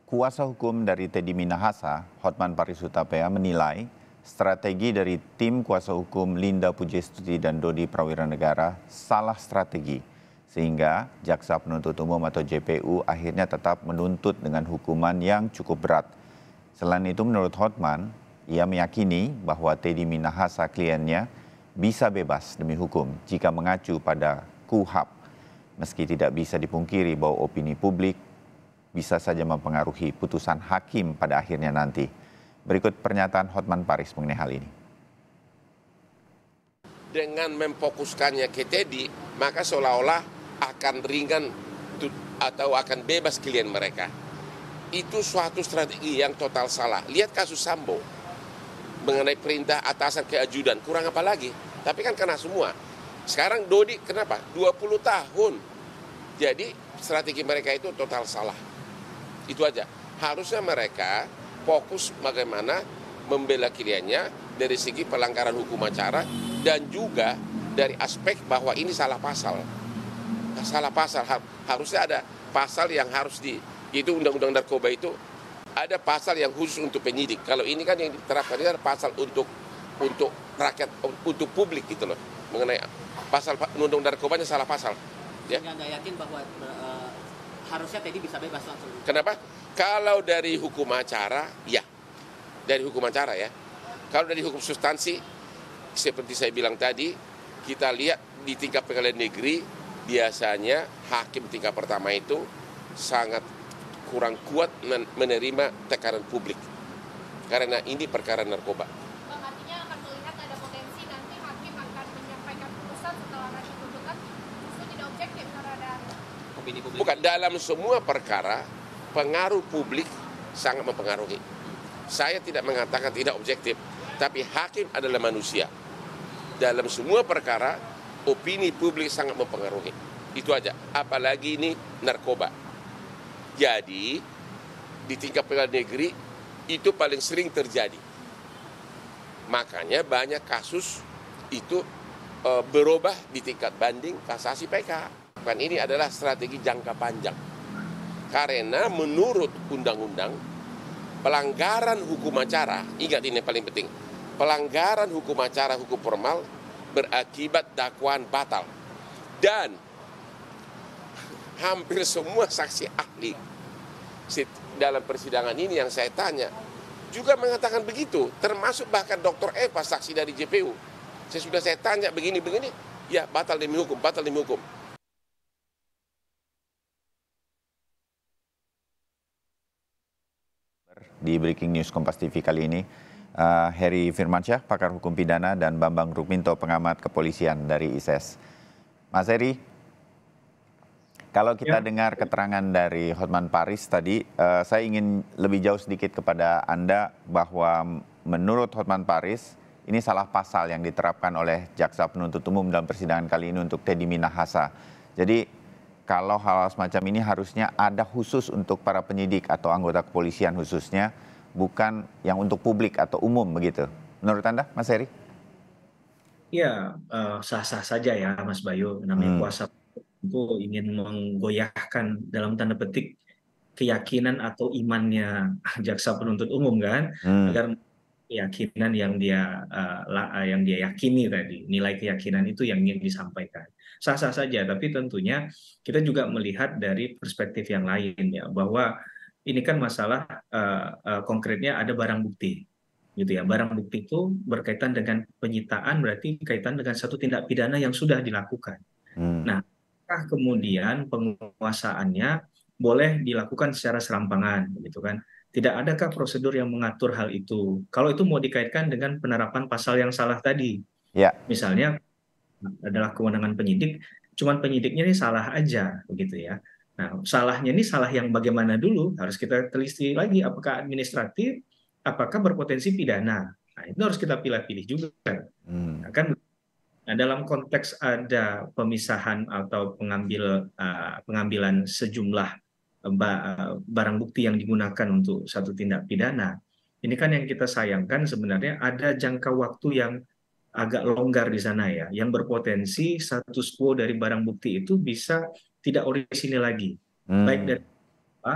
Kuasa hukum dari Teddy Minahasa, Hotman Paris Hutapea, menilai strategi dari tim kuasa hukum Linda Pujastuti dan Dodi Prawiranegara salah strategi, sehingga Jaksa Penuntut Umum atau JPU akhirnya tetap menuntut dengan hukuman yang cukup berat. Selain itu, menurut Hotman, ia meyakini bahwa Teddy Minahasa kliennya bisa bebas demi hukum jika mengacu pada KUHAP, meski tidak bisa dipungkiri bahwa opini publik bisa saja mempengaruhi putusan hakim pada akhirnya nanti. Berikut pernyataan Hotman Paris mengenai hal ini. Dengan memfokuskannya ke Teddy, maka seolah-olah akan ringan atau akan bebas klien mereka. Itu suatu strategi yang total salah. Lihat kasus Sambo mengenai perintah atasan ke ajudan, kurang apa lagi? Tapi kan kena semua. Sekarang Dodi kenapa? 20 tahun. Jadi strategi mereka itu total salah. Itu aja. Harusnya mereka fokus bagaimana membela kliennya dari segi pelanggaran hukum acara dan juga dari aspek bahwa ini salah pasal. Salah pasal. Harusnya ada pasal yang harus itu undang-undang narkoba itu ada pasal yang khusus untuk penyidik. Kalau ini kan yang diterapkan ini ada pasal untuk rakyat, untuk publik gitu loh. Mengenai pasal undang-undang narkobanya salah pasal. Ya. Anda yakin bahwa harusnya Teddy bisa bebas langsung? Kenapa? Kalau dari hukum acara, ya. Dari hukum acara ya. Kalau dari hukum substansi, seperti saya bilang tadi, kita lihat di tingkat pengadilan negeri, biasanya hakim tingkat pertama itu sangat kurang kuat menerima tekanan publik. Karena ini perkara narkoba. Artinya akan melihat ada potensi nanti hakim akan menyampaikan putusan setelah nanti tuntutan itu tidak objektif karena ada opini publik. Bukan, dalam semua perkara pengaruh publik sangat mempengaruhi. Saya tidak mengatakan tidak objektif, tapi hakim adalah manusia. Dalam semua perkara opini publik sangat mempengaruhi. Itu aja, apalagi ini narkoba. Jadi di tingkat pengadilan negeri itu paling sering terjadi. Makanya banyak kasus itu berubah di tingkat banding kasasi PK. Kan ini adalah strategi jangka panjang. Karena menurut undang-undang pelanggaran hukum acara, ingat ini yang paling penting. Pelanggaran hukum acara hukum formal berakibat dakwaan batal. Dan hampir semua saksi ahli dalam persidangan ini yang saya tanya juga mengatakan begitu, termasuk bahkan Dr. Eva, saksi dari JPU. Saya tanya begini-begini, ya batal demi hukum, batal demi hukum. Di Breaking News Kompas TV kali ini, Heri Firmansyah, pakar hukum pidana, dan Bambang Rukminto, pengamat kepolisian dari ISES. Mas Heri, kalau kita dengar keterangan dari Hotman Paris tadi, saya ingin lebih jauh sedikit kepada Anda bahwa menurut Hotman Paris, ini salah pasal yang diterapkan oleh Jaksa Penuntut Umum dalam persidangan kali ini untuk Teddy Minahasa. Jadi kalau hal semacam ini harusnya ada khusus untuk para penyidik atau anggota kepolisian khususnya, bukan yang untuk publik atau umum begitu. Menurut Anda, Mas Heri? Ya, sah-sah saja ya Mas Bayu, namanya kuasa itu ingin menggoyahkan dalam tanda petik keyakinan atau imannya jaksa penuntut umum kan, agar keyakinan yang dia yakini tadi, nilai keyakinan itu yang ingin disampaikan. Sah-sah saja, tapi tentunya kita juga melihat dari perspektif yang lain ya, bahwa ini kan masalah konkretnya ada barang bukti gitu ya. Barang bukti itu berkaitan dengan penyitaan, berarti kaitan dengan satu tindak pidana yang sudah dilakukan. Nah, apakah kemudian penguasaannya boleh dilakukan secara serampangan, gitu kan? Tidak adakah prosedur yang mengatur hal itu? Kalau itu mau dikaitkan dengan penerapan pasal yang salah tadi, misalnya adalah kewenangan penyidik, cuman penyidiknya ini salah aja, begitu ya. Nah, salahnya ini salah yang bagaimana dulu? Harus kita teliti lagi, apakah administratif, apakah berpotensi pidana? Nah, itu harus kita pilih-pilih juga. Nah, kan dalam konteks ada pemisahan atau pengambilan sejumlah barang bukti yang digunakan untuk satu tindak pidana, ini kan yang kita sayangkan sebenarnya ada jangka waktu yang agak longgar di sana ya, yang berpotensi status quo dari barang bukti itu bisa tidak orisinil lagi, baik dari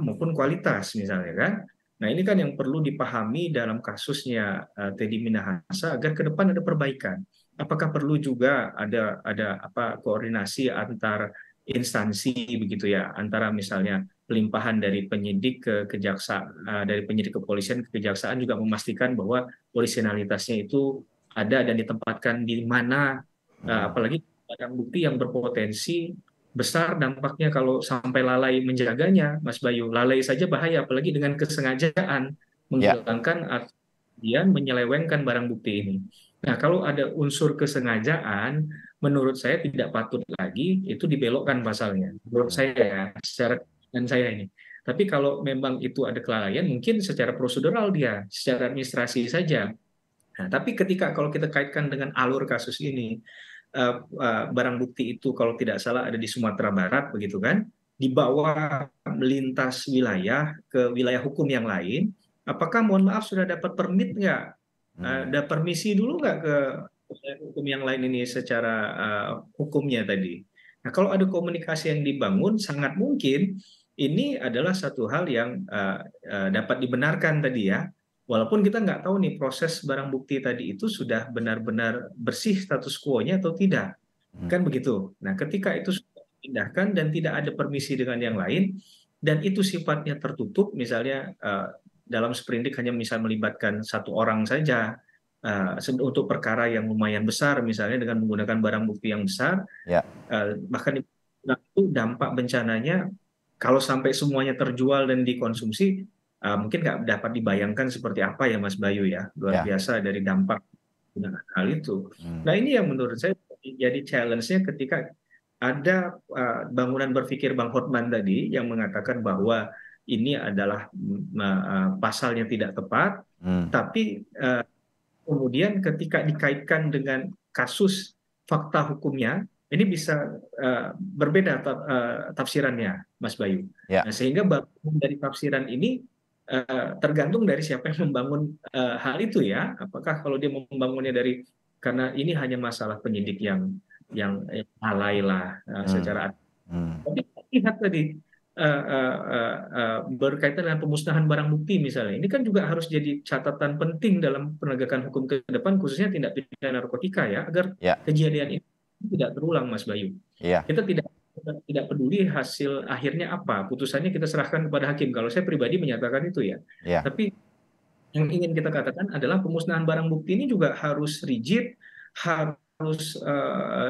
maupun kualitas misalnya kan. Nah ini kan yang perlu dipahami dalam kasusnya Teddy Minahasa agar ke depan ada perbaikan. Apakah perlu juga ada koordinasi antar instansi begitu ya, antara misalnya pelimpahan dari penyidik ke kejaksaan, dari penyidik kepolisian ke kejaksaan juga memastikan bahwa orisinalitasnya itu ada dan ditempatkan di mana, apalagi barang bukti yang berpotensi besar dampaknya kalau sampai lalai menjaganya, Mas Bayu. Lalai saja bahaya, apalagi dengan kesengajaan Ya, menghilangkan atau kemudian menyelewengkan barang bukti ini. Nah, kalau ada unsur kesengajaan, menurut saya tidak patut lagi itu dibelokkan pasalnya. Menurut saya ya, secara dan saya ini. Tapi kalau memang itu ada kelalaian, mungkin secara prosedural dia, secara administrasi saja. Nah, tapi ketika kalau kita kaitkan dengan alur kasus ini, barang bukti itu kalau tidak salah ada di Sumatera Barat, begitu kan, dibawa melintas wilayah ke wilayah hukum yang lain, apakah mohon maaf sudah dapat permit nggak? Ada permisi dulu nggak ke wilayah hukum yang lain ini secara hukumnya tadi? Nah, kalau ada komunikasi yang dibangun, sangat mungkin ini adalah satu hal yang dapat dibenarkan tadi ya. Walaupun kita nggak tahu nih proses barang bukti tadi itu sudah benar-benar bersih status quo-nya atau tidak. Kan begitu. Nah, ketika itu sudah dipindahkan dan tidak ada permisi dengan yang lain, dan itu sifatnya tertutup, misalnya dalam sprindik hanya bisa melibatkan satu orang saja, untuk perkara yang lumayan besar, misalnya dengan menggunakan barang bukti yang besar, ya, bahkan itu dampak bencananya, kalau sampai semuanya terjual dan dikonsumsi, mungkin nggak dapat dibayangkan seperti apa ya Mas Bayu ya, luar ya. biasa dari dampak dengan hal itu. Nah ini yang menurut saya jadi challenge-nya ketika ada bangunan berpikir Bang Hotman tadi yang mengatakan bahwa ini adalah pasalnya tidak tepat, tapi kemudian ketika dikaitkan dengan kasus fakta hukumnya, ini bisa berbeda tafsirannya Mas Bayu. Ya. Nah, sehingga bangunan dari tafsiran ini tergantung dari siapa yang membangun hal itu ya. Apakah kalau dia membangunnya dari karena ini hanya masalah penyidik yang lalai lah secara tapi lihat tadi berkaitan dengan pemusnahan barang bukti misalnya. Ini kan juga harus jadi catatan penting dalam penegakan hukum ke depan khususnya tindak pidana narkotika ya agar Ya. kejadian ini tidak terulang Mas Bayu. Iya. Kita tidak peduli hasil akhirnya apa, putusannya kita serahkan kepada hakim. Kalau saya pribadi menyatakan itu ya. Iya. Tapi yang ingin kita katakan adalah pemusnahan barang bukti ini juga harus rigid, harus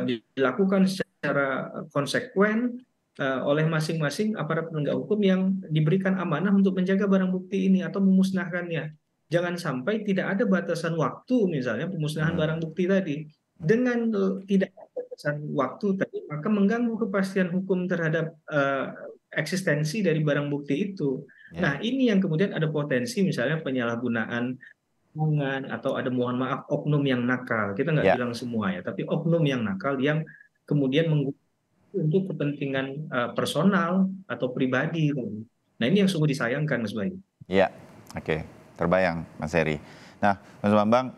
dilakukan secara konsekuen oleh masing-masing aparat penegak hukum yang diberikan amanah untuk menjaga barang bukti ini atau memusnahkannya. Jangan sampai tidak ada batasan waktu misalnya pemusnahan barang bukti tadi. Dengan tidak batasan waktu tadi, maka mengganggu kepastian hukum terhadap eksistensi dari barang bukti itu. Nah, ini yang kemudian ada potensi misalnya penyalahgunaan atau ada mohon maaf oknum yang nakal. Kita nggak bilang semua ya, tapi oknum yang nakal yang kemudian menggunakan untuk kepentingan personal atau pribadi. Nah, ini yang sungguh disayangkan, Mas Bayu. Iya, oke. Terbayang, Mas Heri. Nah, Mas Bambang,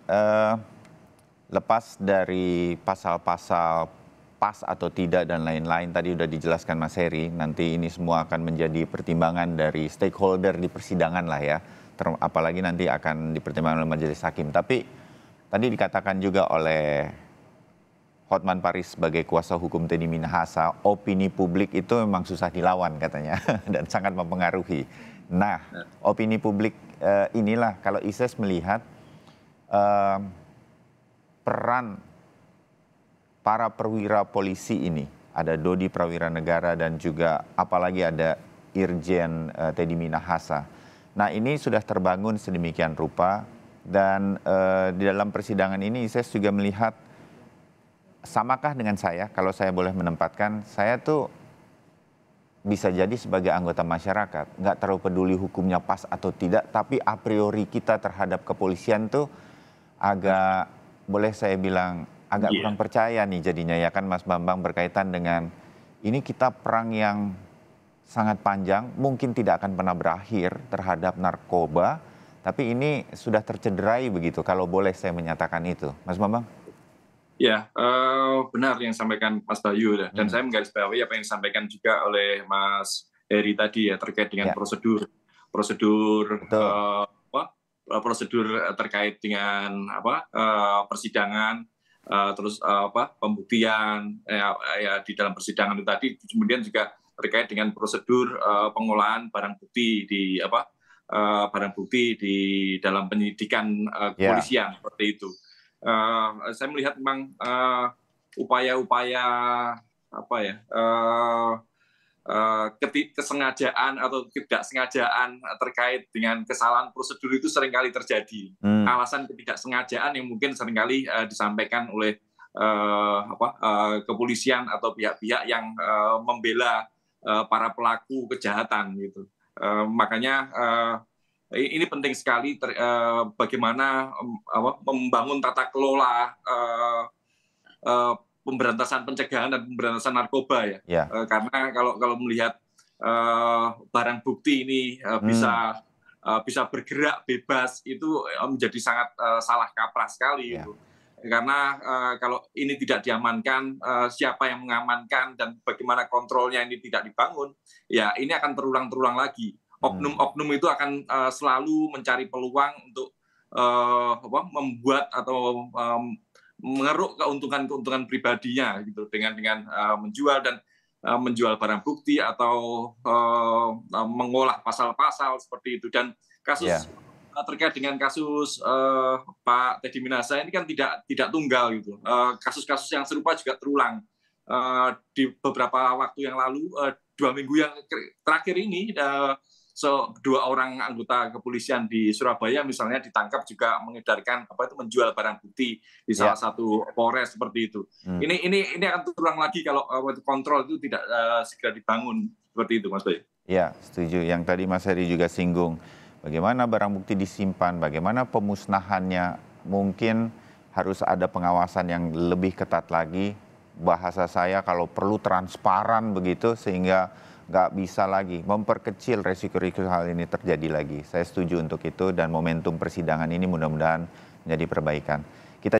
lepas dari pasal-pasal pas atau tidak dan lain-lain tadi sudah dijelaskan Mas Heri, nanti ini semua akan menjadi pertimbangan dari stakeholder di persidangan lah ya, apalagi nanti akan dipertimbangkan oleh majelis hakim. Tapi tadi dikatakan juga oleh Hotman Paris sebagai kuasa hukum Teddy Minahasa, opini publik itu memang susah dilawan katanya dan sangat mempengaruhi. Nah, opini publik inilah kalau ISIS melihat peran para perwira polisi ini, ada Dodi Prawira Negara dan juga apalagi ada Irjen Teddy Minahasa. Nah ini sudah terbangun sedemikian rupa dan di dalam persidangan ini saya juga melihat samakah dengan saya, kalau saya boleh menempatkan, saya tuh bisa jadi sebagai anggota masyarakat, nggak terlalu peduli hukumnya pas atau tidak, tapi a priori kita terhadap kepolisian tuh agak, boleh saya bilang, agak kurang percaya nih jadinya ya kan Mas Bambang, berkaitan dengan ini kita perang yang sangat panjang, mungkin tidak akan pernah berakhir terhadap narkoba, tapi ini sudah tercederai begitu, kalau boleh saya menyatakan itu. Mas Bambang? Ya, benar yang disampaikan Mas Bayu dan saya menggarisbawahi apa yang disampaikan juga oleh Mas Heri tadi ya, terkait dengan Ya. prosedur Betul. prosedur terkait dengan persidangan, terus pembuktian ya di dalam persidangan itu tadi, kemudian juga terkait dengan prosedur pengolahan barang bukti di dalam penyidikan kepolisian seperti itu. Saya melihat memang upaya-upaya kesengajaan atau ketidaksengajaan terkait dengan kesalahan prosedur itu seringkali terjadi. Alasan ketidaksengajaan yang mungkin seringkali disampaikan oleh kepolisian atau pihak-pihak yang membela para pelaku kejahatan gitu. Makanya ini penting sekali bagaimana membangun tata kelola pemberantasan pencegahan dan pemberantasan narkoba ya. Karena kalau melihat barang bukti ini bisa bergerak bebas itu menjadi sangat salah kaprah sekali itu. Karena kalau ini tidak diamankan, siapa yang mengamankan dan bagaimana kontrolnya ini tidak dibangun, ya ini akan terulang lagi. Oknum-oknum itu akan selalu mencari peluang untuk membuat atau mengeruk keuntungan pribadinya gitu dengan menjual menjual barang bukti atau mengolah pasal-pasal seperti itu. Dan kasus terkait dengan kasus Pak Teddy Minahasa ini kan tidak tunggal gitu. Kasus-kasus yang serupa juga terulang di beberapa waktu yang lalu, 2 minggu yang terakhir ini. Dua orang anggota kepolisian di Surabaya misalnya ditangkap juga mengedarkan menjual barang bukti di salah satu Polres seperti itu. Ini akan terulang lagi kalau kontrol itu tidak segera dibangun seperti itu, Mas Bayu. Ya, setuju. Yang tadi Mas Heri juga singgung, bagaimana barang bukti disimpan, bagaimana pemusnahannya, mungkin harus ada pengawasan yang lebih ketat lagi. Bahasa saya kalau perlu transparan begitu sehingga nggak bisa lagi memperkecil resiko-resiko hal ini terjadi lagi. Saya setuju untuk itu dan momentum persidangan ini mudah-mudahan menjadi perbaikan.